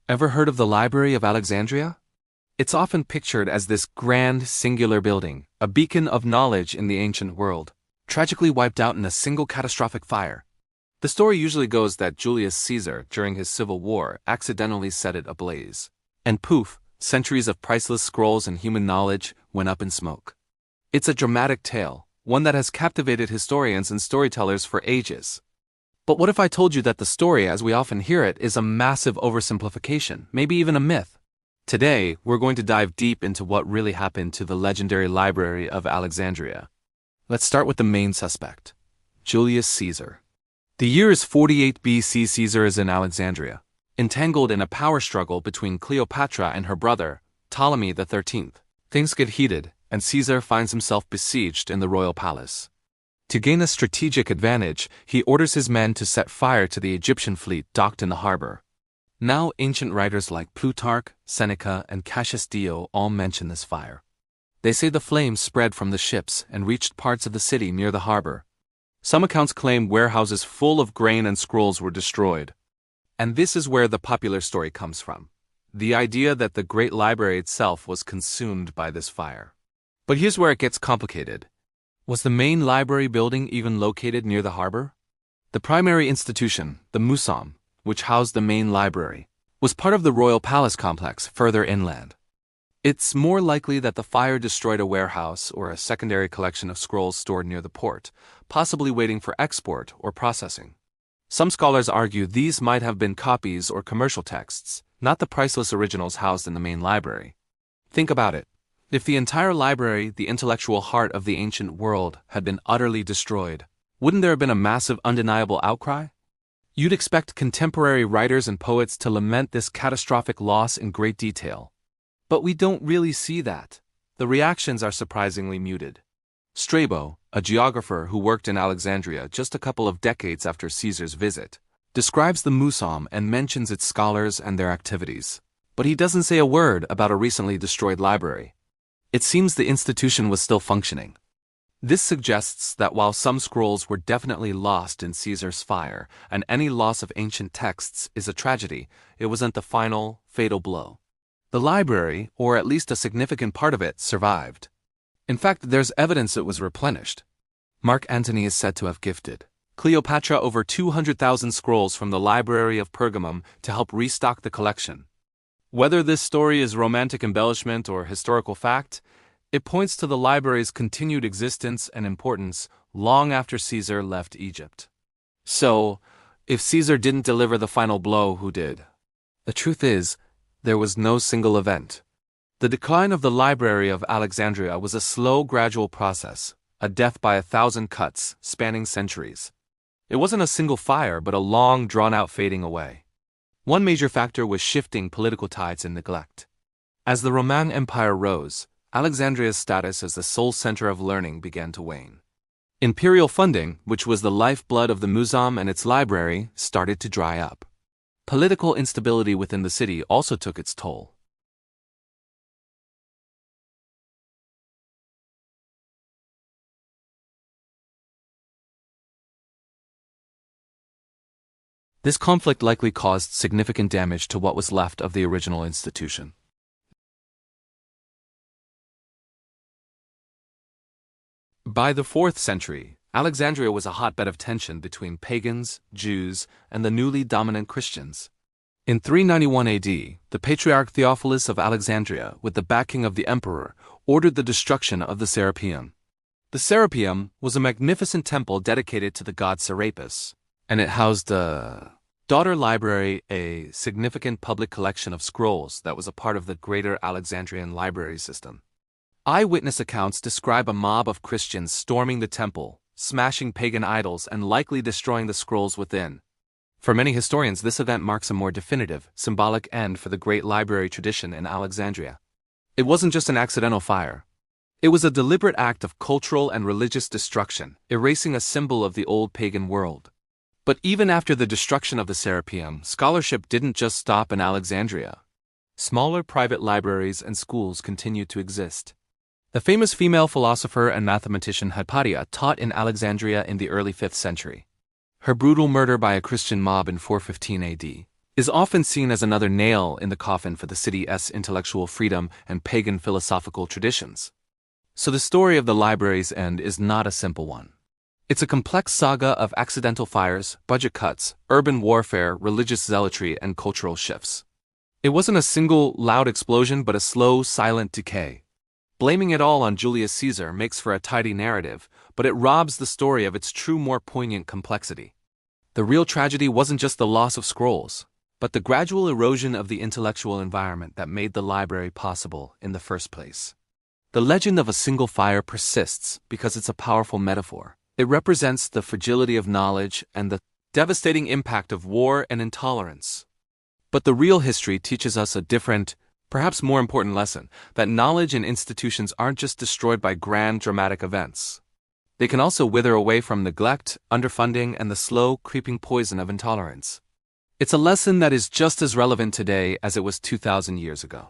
Ever heard of the Library of Alexandria? It's often pictured as this grand, singular building, a beacon of knowledge in the ancient world, tragically wiped out in a single catastrophic fire. The story usually goes that Julius Caesar, during his civil war, accidentally set it ablaze. And poof, centuries of priceless scrolls and human knowledge went up in smoke. It's a dramatic tale, one that has captivated historians and storytellers for ages. But what if I told you that the story, as we often hear it, is a massive oversimplification, maybe even a myth? Today, we're going to dive deep into what really happened to the legendary Library of Alexandria. Let's start with the main suspect, Julius Caesar. The year is 48 BC. Caesar is in Alexandria, entangled in a power struggle between Cleopatra and her brother, Ptolemy XIII. Things get heated, and Caesar finds himself besieged in the royal palace. To gain a strategic advantage, he orders his men to set fire to the Egyptian fleet docked in the harbor. Now, ancient writers like Plutarch, Seneca, and Cassius Dio all mention this fire. They say the flames spread from the ships and reached parts of the city near the harbor. Some accounts claim warehouses full of grain and scrolls were destroyed. And this is where the popular story comes from. The idea that the great library itself was consumed by this fire. But here's where it gets complicated. Was the main library building even located near the harbor? The primary institution, the Museum, which housed the main library, was part of the royal palace complex further inland. It's more likely that the fire destroyed a warehouse or a secondary collection of scrolls stored near the port, possibly waiting for export or processing. Some scholars argue these might have been copies or commercial texts, not the priceless originals housed in the main library. Think about it. If the entire library, the intellectual heart of the ancient world, had been utterly destroyed, wouldn't there have been a massive, undeniable outcry? You'd expect contemporary writers and poets to lament this catastrophic loss in great detail. But we don't really see that. The reactions are surprisingly muted. Strabo, a geographer who worked in Alexandria just a couple of decades after Caesar's visit, describes the Museum and mentions its scholars and their activities. But he doesn't say a word about a recently destroyed library. It seems the institution was still functioning. This suggests that while some scrolls were definitely lost in Caesar's fire, and any loss of ancient texts is a tragedy, it wasn't the final, fatal blow. The library, or at least a significant part of it, survived. In fact, there's evidence it was replenished. Mark Antony is said to have gifted Cleopatra over 200,000 scrolls from the Library of Pergamum to help restock the collection. Whether this story is romantic embellishment or historical fact, it points to the library's continued existence and importance long after Caesar left Egypt. So, if Caesar didn't deliver the final blow, who did? The truth is, there was no single event. The decline of the Library of Alexandria was a slow, gradual process, a death by 1,000 cuts, spanning centuries. It wasn't a single fire, but a long, drawn-out fading away. One major factor was shifting political tides and neglect. As the Roman Empire rose, Alexandria's status as the sole center of learning began to wane. Imperial funding, which was the lifeblood of the Museum and its library, started to dry up. Political instability within the city also took its toll. This conflict likely caused significant damage to what was left of the original institution. By the 4th century, Alexandria was a hotbed of tension between pagans, Jews, and the newly dominant Christians. In 391 AD, the Patriarch Theophilus of Alexandria, with the backing of the emperor, ordered the destruction of the Serapeum. The Serapeum was a magnificent temple dedicated to the god Serapis, and it housed a daughter library, a significant public collection of scrolls that was a part of the greater Alexandrian library system. Eyewitness accounts describe a mob of Christians storming the temple, smashing pagan idols, and likely destroying the scrolls within. For many historians, this event marks a more definitive, symbolic end for the great library tradition in Alexandria. It wasn't just an accidental fire. It was a deliberate act of cultural and religious destruction, erasing a symbol of the old pagan world. But even after the destruction of the Serapeum, scholarship didn't just stop in Alexandria. Smaller private libraries and schools continued to exist. The famous female philosopher and mathematician Hypatia taught in Alexandria in the early 5th century. Her brutal murder by a Christian mob in 415 AD is often seen as another nail in the coffin for the city's intellectual freedom and pagan philosophical traditions. So the story of the library's end is not a simple one. It's a complex saga of accidental fires, budget cuts, urban warfare, religious zealotry, and cultural shifts. It wasn't a single, loud explosion but a slow, silent decay. Blaming it all on Julius Caesar makes for a tidy narrative, but it robs the story of its true, more poignant complexity. The real tragedy wasn't just the loss of scrolls, but the gradual erosion of the intellectual environment that made the library possible in the first place. The legend of a single fire persists because it's a powerful metaphor. It represents the fragility of knowledge and the devastating impact of war and intolerance. But the real history teaches us a different, perhaps more important lesson, that knowledge and institutions aren't just destroyed by grand dramatic events. They can also wither away from neglect, underfunding, and the slow, creeping poison of intolerance. It's a lesson that is just as relevant today as it was 2,000 years ago.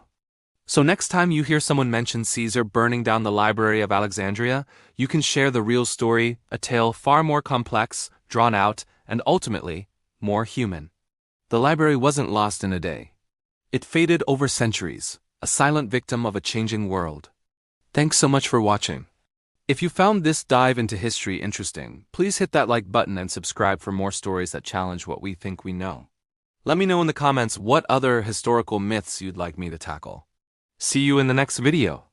So next time you hear someone mention Caesar burning down the Library of Alexandria, you can share the real story, a tale far more complex, drawn out, and ultimately, more human. The library wasn't lost in a day. It faded over centuries, a silent victim of a changing world. Thanks so much for watching. If you found this dive into history interesting, please hit that like button and subscribe for more stories that challenge what we think we know. Let me know in the comments what other historical myths you'd like me to tackle. See you in the next video.